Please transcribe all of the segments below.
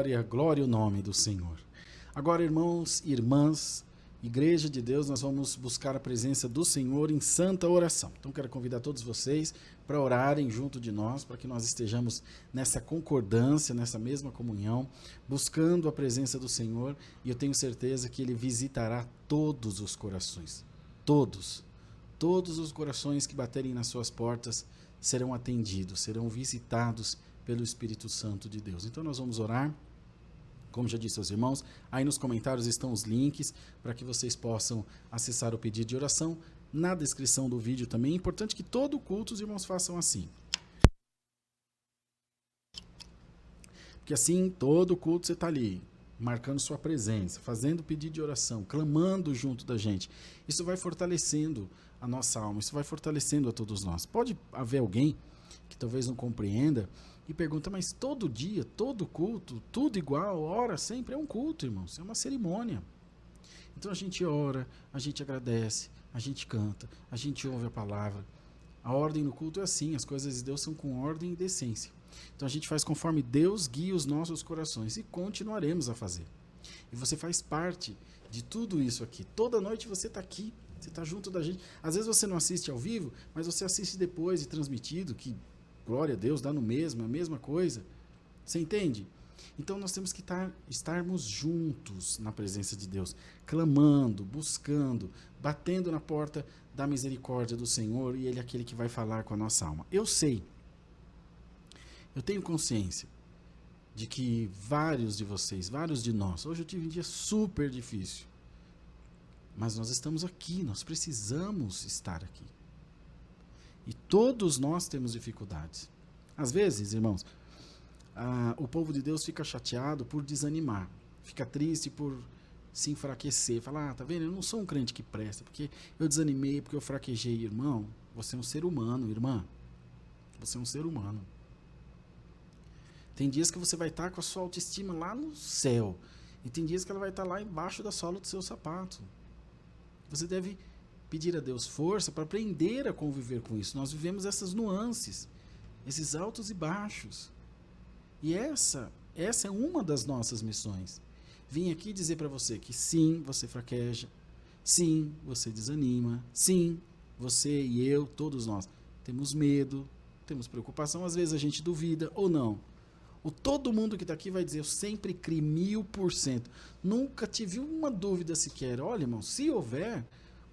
Glória, glória ao nome do Senhor. Agora, irmãos e irmãs, Igreja de Deus, nós vamos buscar a presença do Senhor em santa oração. Então, quero convidar todos vocês para orarem junto de nós, para que nós estejamos nessa concordância, nessa mesma comunhão, buscando a presença do Senhor, e eu tenho certeza que Ele visitará todos os corações. Todos os corações que baterem nas suas portas serão atendidos, serão visitados pelo Espírito Santo de Deus. Então, nós vamos orar. Como já disse aos irmãos, aí nos comentários estão os links para que vocês possam acessar o pedido de oração. Na descrição do vídeo também. É importante que todo culto os irmãos façam assim. Porque assim, todo culto você está ali, marcando sua presença, fazendo pedido de oração, clamando junto da gente. Isso vai fortalecendo a nossa alma, isso vai fortalecendo a todos nós. Pode haver alguém que talvez não compreenda e pergunta, mas todo dia, todo culto, tudo igual, ora sempre, é um culto, irmãos, é uma cerimônia. Então a gente ora, a gente agradece, a gente canta, a gente ouve a palavra. A ordem no culto é assim, as coisas de Deus são com ordem e decência. Então a gente faz conforme Deus guia os nossos corações e continuaremos a fazer. E você faz parte de tudo isso aqui. Toda noite você está aqui, você está junto da gente. Às vezes você não assiste ao vivo, mas você assiste depois de transmitido, que glória a Deus, dá no mesmo, é a mesma coisa. Você entende? Então nós temos que estarmos juntos na presença de Deus, clamando, buscando, batendo na porta da misericórdia do Senhor, e Ele é aquele que vai falar com a nossa alma. Eu sei, eu tenho consciência de que vários de vocês, vários de nós, hoje eu tive um dia super difícil, mas nós estamos aqui, nós precisamos estar aqui. E todos nós temos dificuldades. Às vezes, irmãos, o povo de Deus fica chateado por desanimar, fica triste por se enfraquecer, fala, tá vendo, eu não sou um crente que presta, porque eu desanimei, porque eu fraquejei. Irmão, você é um ser humano, irmã, você é um ser humano. Tem dias que você vai estar com a sua autoestima lá no céu, e tem dias que ela vai estar lá embaixo da sola do seu sapato. Você deve pedir a Deus força para aprender a conviver com isso. Nós vivemos essas nuances, esses altos e baixos. E essa é uma das nossas missões. Vim aqui dizer para você que sim, você fraqueja, sim, você desanima, sim, você e eu, todos nós, temos medo, temos preocupação, às vezes a gente duvida ou não. Todo mundo que está aqui vai dizer, eu sempre criei 1000%. Nunca tive uma dúvida sequer. Olha, irmão, se houver,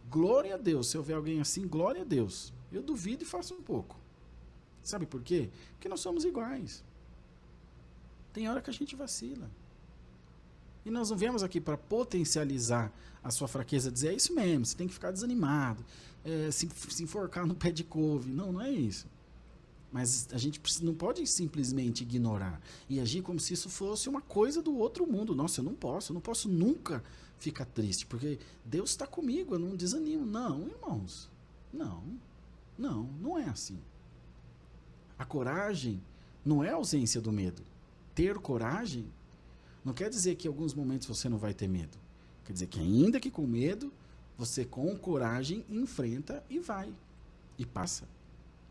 glória a Deus. Se houver alguém assim, glória a Deus. Eu duvido e faço um pouco. Sabe por quê? Porque nós somos iguais. Tem hora que a gente vacila. E nós não viemos aqui para potencializar a sua fraqueza, dizer, é isso mesmo, você tem que ficar desanimado, se enforcar no pé de couve. Não, não é isso. Mas a gente não pode simplesmente ignorar e agir como se isso fosse uma coisa do outro mundo. Nossa, eu não posso nunca ficar triste, porque Deus está comigo, eu não desanimo. Não, irmãos, não é assim. A coragem não é a ausência do medo. Ter coragem não quer dizer que em alguns momentos você não vai ter medo. Quer dizer que ainda que com medo, você com coragem enfrenta e vai, e passa.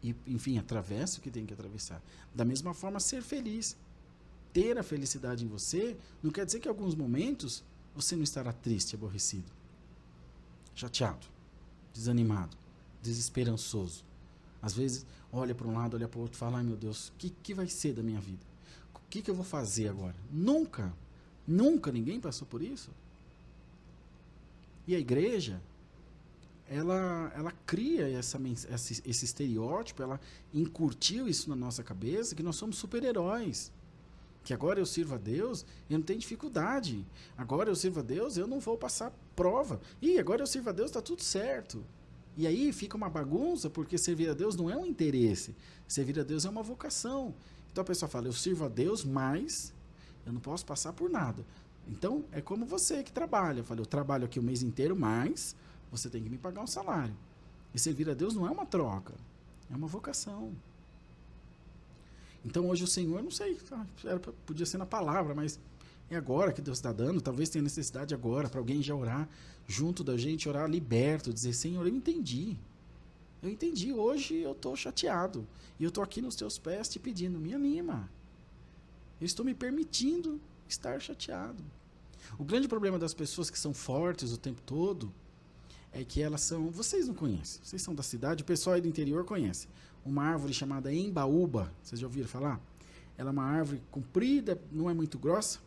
E, enfim, atravessa o que tem que atravessar. Da mesma forma, ser feliz. Ter a felicidade em você não quer dizer que em alguns momentos você não estará triste, aborrecido, chateado, desanimado, desesperançoso. Às vezes, olha para um lado, olha para o outro e fala, ai meu Deus, o que vai ser da minha vida? O que eu vou fazer agora? Nunca ninguém passou por isso. E a igreja, ela cria esse estereótipo, ela incutiu isso na nossa cabeça, que nós somos super-heróis. Que agora eu sirvo a Deus, eu não tenho dificuldade. Agora eu sirvo a Deus, eu não vou passar prova. E agora eu sirvo a Deus, está tudo certo. E aí fica uma bagunça, porque servir a Deus não é um interesse. Servir a Deus é uma vocação. Então a pessoa fala, eu sirvo a Deus, mas eu não posso passar por nada. Então é como você que trabalha. Eu falei, eu trabalho aqui o mês inteiro, mas você tem que me pagar um salário. E servir a Deus não é uma troca, é uma vocação. Então hoje o Senhor, não sei, podia ser na palavra, mas é agora que Deus está dando, talvez tenha necessidade agora para alguém já orar junto da gente, orar liberto, dizer, Senhor, eu entendi, hoje eu estou chateado, e eu estou aqui nos teus pés te pedindo, me anima, eu estou me permitindo estar chateado. O grande problema das pessoas que são fortes o tempo todo é que elas são... Vocês não conhecem, vocês são da cidade, o pessoal aí do interior conhece. Uma árvore chamada embaúba, vocês já ouviram falar? Ela é uma árvore comprida, não é muito grossa,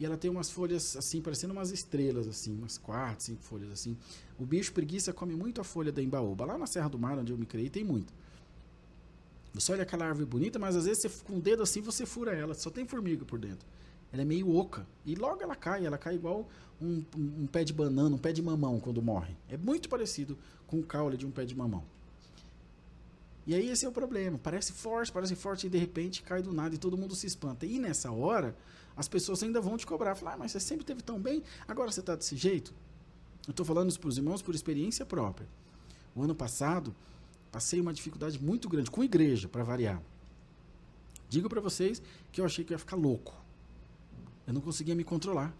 e ela tem umas folhas assim, parecendo umas estrelas, assim, umas 4, 5 folhas assim. O bicho preguiça come muito a folha da embaúba. Lá na Serra do Mar, onde eu me criei, tem muito. Você olha aquela árvore bonita, mas às vezes você, com o dedo assim você fura ela, só tem formiga por dentro. Ela é meio oca. E logo ela cai igual um pé de banana, um pé de mamão quando morre. É muito parecido com o caule de um pé de mamão. E aí esse é o problema. Parece forte e de repente cai do nada e todo mundo se espanta. E nessa hora, as pessoas ainda vão te cobrar. Falar, mas você sempre teve tão bem, agora você está desse jeito? Eu estou falando isso para os irmãos por experiência própria. O ano passado, passei uma dificuldade muito grande com igreja, para variar. Digo para vocês que eu achei que eu ia ficar louco. Eu não conseguia me controlar.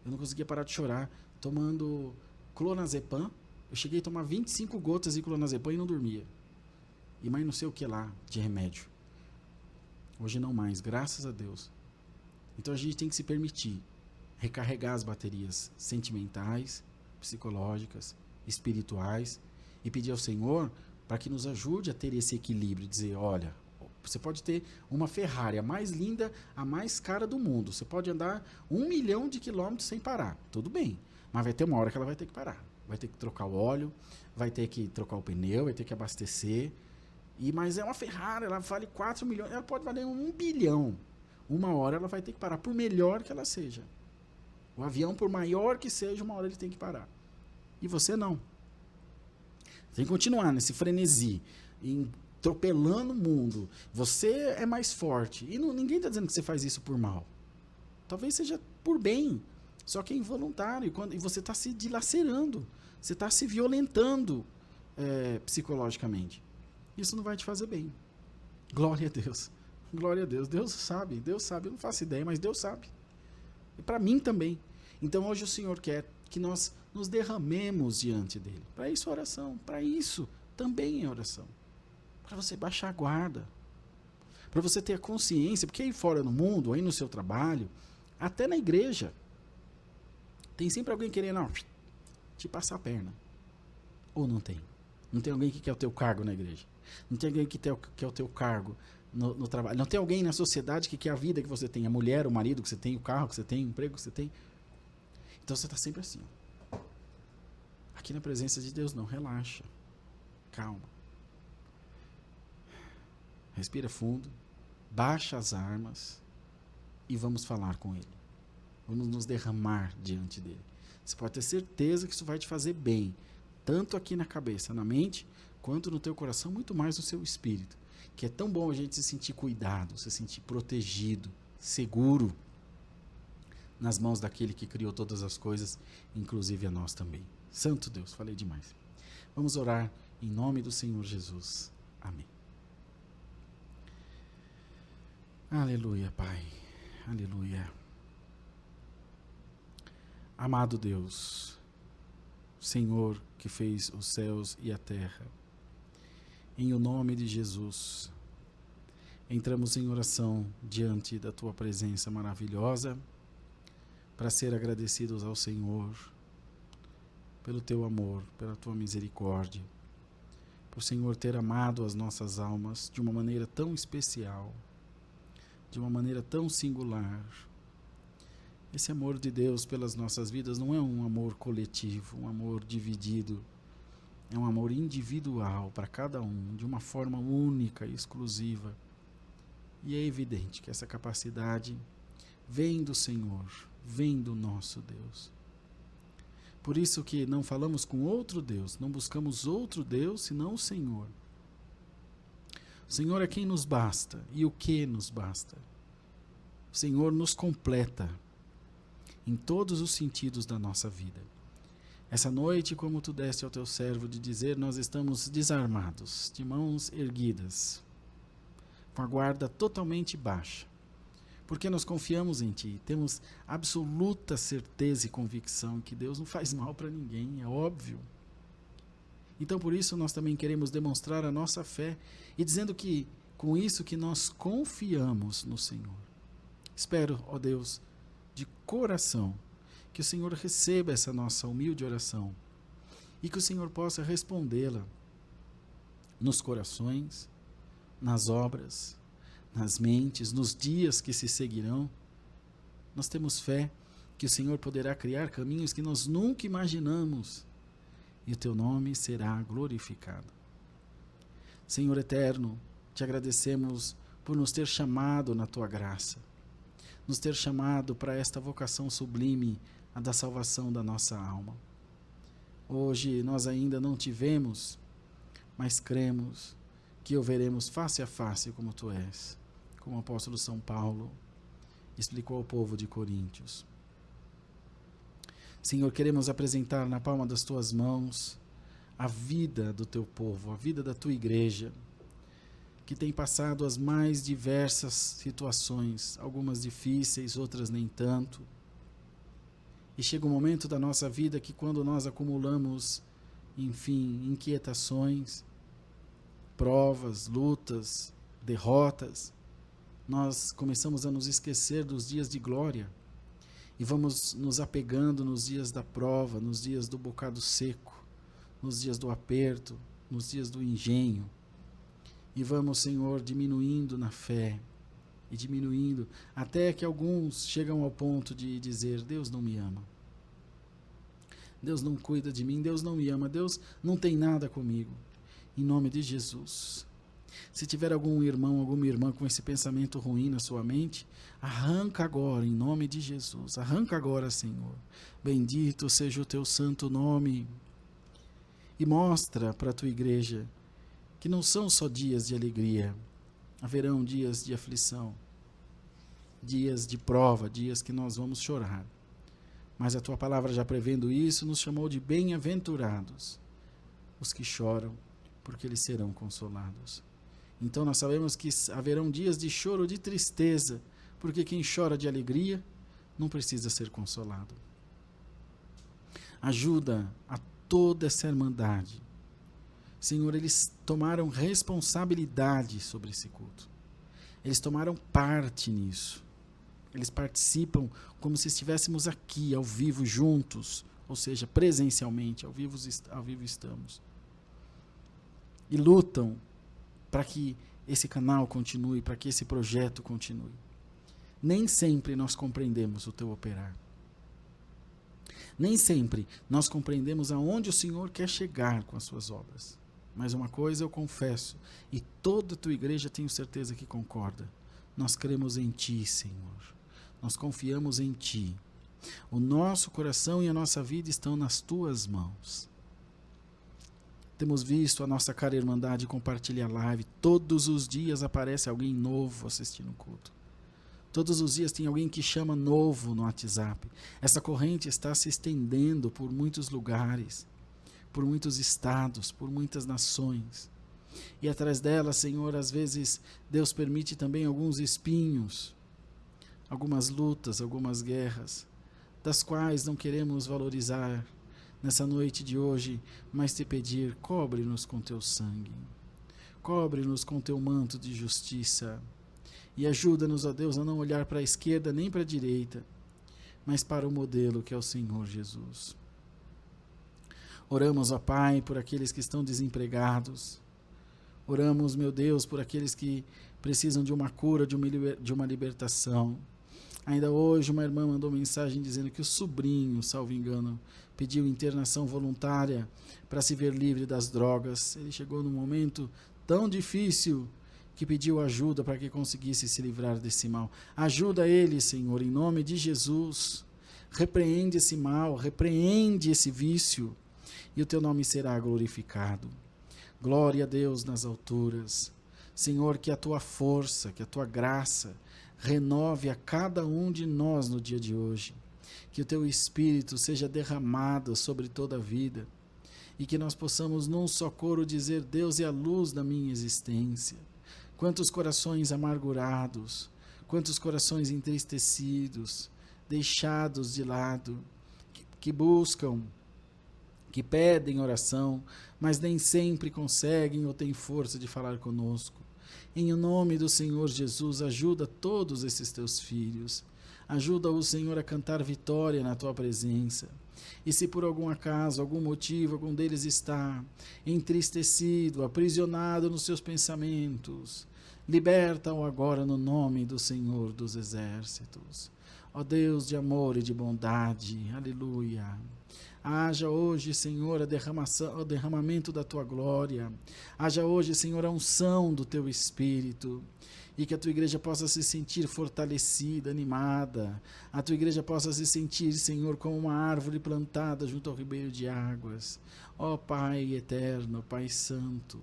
Eu não conseguia parar de chorar. Tomando clonazepam. Eu cheguei a tomar 25 gotas de clonazepam e não dormia. E mais não sei o que lá de remédio. Hoje não mais, graças a Deus. Então a gente tem que se permitir recarregar as baterias sentimentais, psicológicas, espirituais e pedir ao Senhor para que nos ajude a ter esse equilíbrio. Dizer, olha, você pode ter uma Ferrari, a mais linda, a mais cara do mundo. Você pode andar 1 milhão de quilômetros sem parar. Tudo bem. Mas vai ter uma hora que ela vai ter que parar. Vai ter que trocar o óleo, vai ter que trocar o pneu, vai ter que abastecer. Mas é uma Ferrari, ela vale 4 milhões, ela pode valer 1 bilhão. Uma hora ela vai ter que parar, por melhor que ela seja. O avião, por maior que seja, uma hora ele tem que parar. E você não. Você tem que continuar nesse frenesi, atropelando o mundo. Você é mais forte. E ninguém está dizendo que você faz isso por mal. Talvez seja por bem. Só que é involuntário. E você está se dilacerando. Você está se violentando psicologicamente. Isso não vai te fazer bem. Glória a Deus. Glória a Deus. Deus sabe. Eu não faço ideia, mas Deus sabe. E para mim também. Então hoje o Senhor quer que nós nos derramemos diante dele. Para isso a oração. Para isso também é oração. Para você baixar a guarda. Para você ter a consciência. Porque aí fora no mundo, aí no seu trabalho, até na igreja, tem sempre alguém querendo te passar a perna. Ou não tem? Não tem alguém que quer o teu cargo na igreja. Não tem alguém que quer o teu cargo no trabalho. Não tem alguém na sociedade que quer a vida que você tem. A mulher, o marido que você tem, o carro que você tem, o emprego que você tem. Então você está sempre assim. Aqui na presença de Deus não. Relaxa. Calma. Respira fundo. Baixa as armas. E vamos falar com Ele. Vamos nos derramar diante dEle. Você pode ter certeza que isso vai te fazer bem. Tanto aqui na cabeça, na mente, quanto no teu coração, muito mais no seu espírito. Que é tão bom a gente se sentir cuidado, se sentir protegido, seguro, nas mãos daquele que criou todas as coisas, inclusive a nós também. Santo Deus, falei demais. Vamos orar em nome do Senhor Jesus. Amém. Aleluia, Pai. Aleluia. Amado Deus, Senhor que fez os céus e a terra, em o nome de Jesus, entramos em oração diante da Tua presença maravilhosa, para ser agradecidos ao Senhor, pelo Teu amor, pela Tua misericórdia, por Senhor ter amado as nossas almas de uma maneira tão especial, de uma maneira tão singular. Esse amor de Deus pelas nossas vidas não é um amor coletivo, um amor dividido. É um amor individual para cada um, de uma forma única e exclusiva. E é evidente que essa capacidade vem do Senhor, vem do nosso Deus. Por isso que não falamos com outro Deus, não buscamos outro Deus senão o Senhor. O Senhor é quem nos basta. E o que nos basta? O Senhor nos completa em todos os sentidos da nossa vida. Essa noite, como tu deste ao teu servo de dizer, nós estamos desarmados, de mãos erguidas, com a guarda totalmente baixa, porque nós confiamos em ti, temos absoluta certeza e convicção que Deus não faz mal para ninguém, é óbvio. Então por isso nós também queremos demonstrar a nossa fé e dizendo que com isso que nós confiamos no Senhor. Espero, ó Deus, de coração, que o Senhor receba essa nossa humilde oração e que o Senhor possa respondê-la nos corações, nas obras, nas mentes, nos dias que se seguirão. Nós temos fé que o Senhor poderá criar caminhos que nós nunca imaginamos e o teu nome será glorificado. Senhor eterno, te agradecemos por nos ter chamado na tua graça, nos ter chamado para esta vocação sublime, a da salvação da nossa alma. Hoje nós ainda não te vemos, mas cremos que o veremos face a face como tu és, como o apóstolo São Paulo explicou ao povo de Coríntios. Senhor, queremos apresentar na palma das tuas mãos a vida do teu povo, a vida da tua igreja, que tem passado as mais diversas situações, algumas difíceis, outras nem tanto. E chega um momento da nossa vida que quando nós acumulamos, enfim, inquietações, provas, lutas, derrotas, nós começamos a nos esquecer dos dias de glória e vamos nos apegando nos dias da prova, nos dias do bocado seco, nos dias do aperto, nos dias do engenho. E vamos, Senhor, diminuindo na fé e diminuindo, até que alguns chegam ao ponto de dizer: Deus não me ama, Deus não cuida de mim, Deus não me ama, Deus não tem nada comigo. Em nome de Jesus, se tiver algum irmão, alguma irmã com esse pensamento ruim na sua mente, arranca agora, em nome de Jesus, arranca agora, Senhor. Bendito seja o teu santo nome. E mostra para a tua igreja que não são só dias de alegria, haverão dias de aflição, dias de prova, dias que nós vamos chorar. Mas a tua palavra, já prevendo isso, nos chamou de bem-aventurados os que choram, porque eles serão consolados. Então nós sabemos que haverão dias de choro, de tristeza, porque quem chora de alegria não precisa ser consolado. Ajuda a toda essa irmandade. Senhor, eles tomaram responsabilidade sobre esse culto. Eles tomaram parte nisso. Eles participam como se estivéssemos aqui, ao vivo, juntos. Ou seja, presencialmente, ao vivo estamos. E lutam para que esse canal continue, para que esse projeto continue. Nem sempre nós compreendemos o teu operar. Nem sempre nós compreendemos aonde o Senhor quer chegar com as suas obras. Mas uma coisa eu confesso, e toda a tua igreja tenho certeza que concorda: nós cremos em ti, Senhor. Nós confiamos em ti. O nosso coração e a nossa vida estão nas tuas mãos. Temos visto a nossa cara irmandade compartilhar live. Todos os dias aparece alguém novo assistindo o culto. Todos os dias tem alguém que chama novo no WhatsApp. Essa corrente está se estendendo por muitos lugares, por muitos estados, por muitas nações. E atrás dela, Senhor, às vezes Deus permite também alguns espinhos, algumas lutas, algumas guerras, das quais não queremos valorizar nessa noite de hoje, mas te pedir: cobre-nos com teu sangue, cobre-nos com teu manto de justiça e ajuda-nos, ó Deus, a não olhar para a esquerda nem para a direita, mas para o modelo que é o Senhor Jesus. Oramos, ó Pai, por aqueles que estão desempregados. Oramos, meu Deus, por aqueles que precisam de uma cura, de uma libertação. Ainda hoje uma irmã mandou mensagem dizendo que o sobrinho, salvo engano, pediu internação voluntária para se ver livre das drogas. Ele chegou num momento tão difícil que pediu ajuda para que conseguisse se livrar desse mal. Ajuda ele, Senhor, em nome de Jesus. Repreende esse mal, repreende esse vício, e o teu nome será glorificado. Glória a Deus nas alturas. Senhor, que a tua força, que a tua graça renove a cada um de nós no dia de hoje. Que o teu Espírito seja derramado sobre toda a vida e que nós possamos num só coro dizer: Deus é a luz da minha existência. Quantos corações amargurados, quantos corações entristecidos, deixados de lado, que buscam, que pedem oração, mas nem sempre conseguem ou têm força de falar conosco. Em nome do Senhor Jesus, ajuda todos esses teus filhos. Ajuda-o, Senhor, a cantar vitória na tua presença. E se por algum acaso, algum motivo, algum deles está entristecido, aprisionado nos seus pensamentos, liberta-o agora no nome do Senhor dos Exércitos. Ó Deus de amor e de bondade, aleluia. Haja hoje, Senhor, o derramamento da tua glória. Haja hoje, Senhor, a unção do teu Espírito. E que a tua igreja possa se sentir fortalecida, animada. A tua igreja possa se sentir, Senhor, como uma árvore plantada junto ao ribeiro de águas. Ó Pai eterno, Pai santo,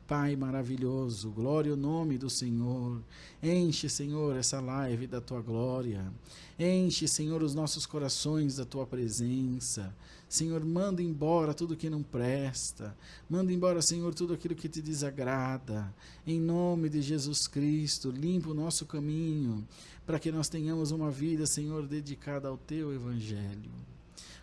Pai maravilhoso, glória ao nome do Senhor. Enche, Senhor, essa live da tua glória. Enche, Senhor, os nossos corações da tua presença. Senhor, manda embora tudo que não presta. Manda embora, Senhor, tudo aquilo que te desagrada. Em nome de Jesus Cristo, limpa o nosso caminho, para que nós tenhamos uma vida, Senhor, dedicada ao teu evangelho.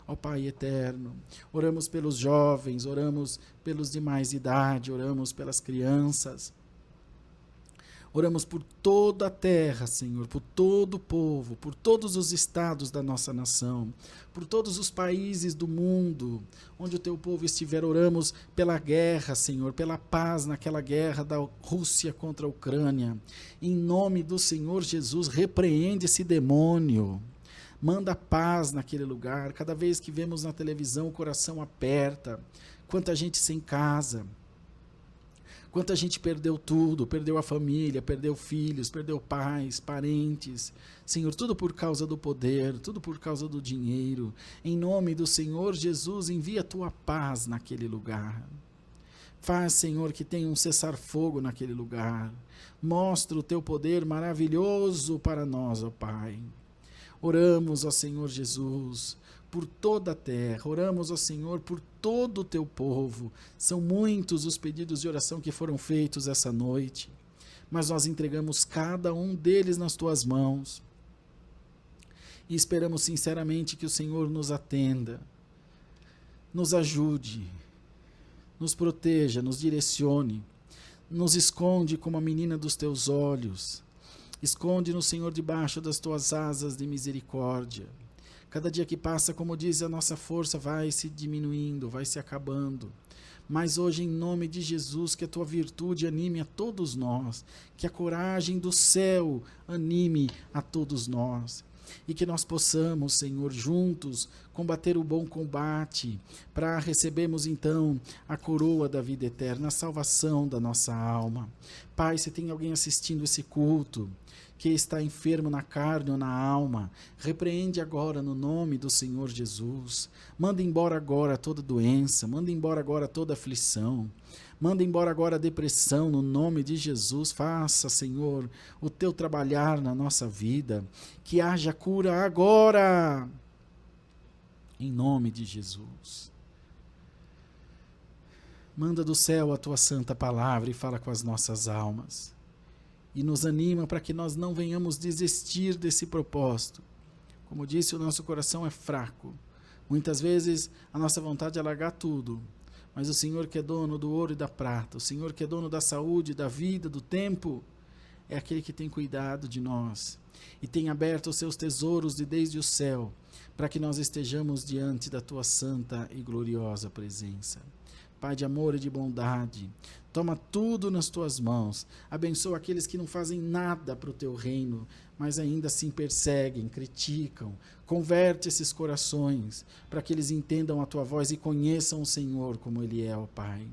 Ó Pai eterno, oramos pelos jovens, oramos pelos de mais idade, oramos pelas crianças. Oramos por toda a terra, Senhor, por todo o povo, por todos os estados da nossa nação, por todos os países do mundo, onde o teu povo estiver. Oramos pela guerra, Senhor, pela paz naquela guerra da Rússia contra a Ucrânia. Em nome do Senhor Jesus, repreende esse demônio. Manda paz naquele lugar. Cada vez que vemos na televisão, o coração aperta. Quanta gente sem casa. Quanta gente perdeu tudo, perdeu a família, perdeu filhos, perdeu pais, parentes. Senhor, tudo por causa do poder, tudo por causa do dinheiro. Em nome do Senhor Jesus, envia a tua paz naquele lugar. Faz, Senhor, que tenha um cessar-fogo naquele lugar. Mostra o teu poder maravilhoso para nós, ó Pai. Oramos, ó Senhor Jesus, por toda a terra, oramos, ó Senhor, por todo o teu povo. São muitos os pedidos de oração que foram feitos essa noite, mas nós entregamos cada um deles nas tuas mãos e esperamos sinceramente que o Senhor nos atenda, nos ajude, nos proteja, nos direcione, nos esconde como a menina dos teus olhos. Esconde-nos, Senhor, debaixo das tuas asas de misericórdia. Cada dia que passa, como diz, a nossa força vai se diminuindo, vai se acabando. Mas hoje, em nome de Jesus, que a tua virtude anime a todos nós, que a coragem do céu anime a todos nós. E que nós possamos, Senhor, juntos combater o bom combate, para recebermos então a coroa da vida eterna, a salvação da nossa alma. Pai, se tem alguém assistindo esse culto, que está enfermo na carne ou na alma, repreende agora no nome do Senhor Jesus. Manda embora agora toda doença, manda embora agora toda aflição, manda embora agora a depressão no nome de Jesus. Faça, Senhor, o teu trabalhar na nossa vida, que haja cura agora, em nome de Jesus. Manda do céu a tua santa palavra e fala com as nossas almas. E nos anima para que nós não venhamos desistir desse propósito. Como disse, o nosso coração é fraco. Muitas vezes a nossa vontade é largar tudo. Mas o Senhor que é dono do ouro e da prata, o Senhor que é dono da saúde, da vida, do tempo, é aquele que tem cuidado de nós. E tem aberto os seus tesouros de desde o céu, para que nós estejamos diante da tua santa e gloriosa presença. Pai de amor e de bondade, toma tudo nas tuas mãos, abençoa aqueles que não fazem nada para o teu reino, mas ainda assim perseguem, criticam, converte esses corações, para que eles entendam a tua voz e conheçam o Senhor como Ele é, ó Pai.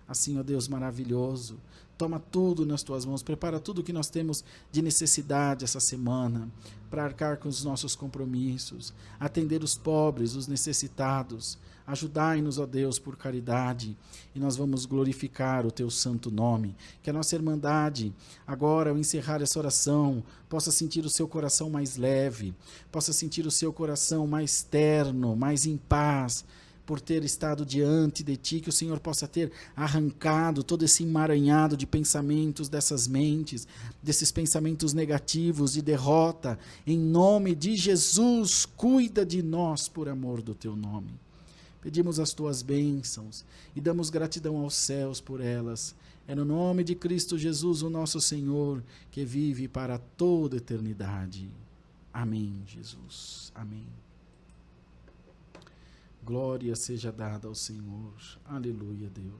Assim, ó Deus maravilhoso, toma tudo nas tuas mãos, prepara tudo que nós temos de necessidade essa semana, para arcar com os nossos compromissos, atender os pobres, os necessitados. Ajudai-nos, ó Deus, por caridade, e nós vamos glorificar o teu santo nome. Que a nossa irmandade, agora, ao encerrar essa oração, possa sentir o seu coração mais leve, possa sentir o seu coração mais terno, mais em paz, por ter estado diante de ti, que o Senhor possa ter arrancado todo esse emaranhado de pensamentos dessas mentes, desses pensamentos negativos de derrota. Em nome de Jesus, cuida de nós por amor do teu nome. Pedimos as tuas bênçãos e damos gratidão aos céus por elas. É no nome de Cristo Jesus, o nosso Senhor, que vive para toda a eternidade. Amém, Jesus. Amém. Glória seja dada ao Senhor. Aleluia, Deus.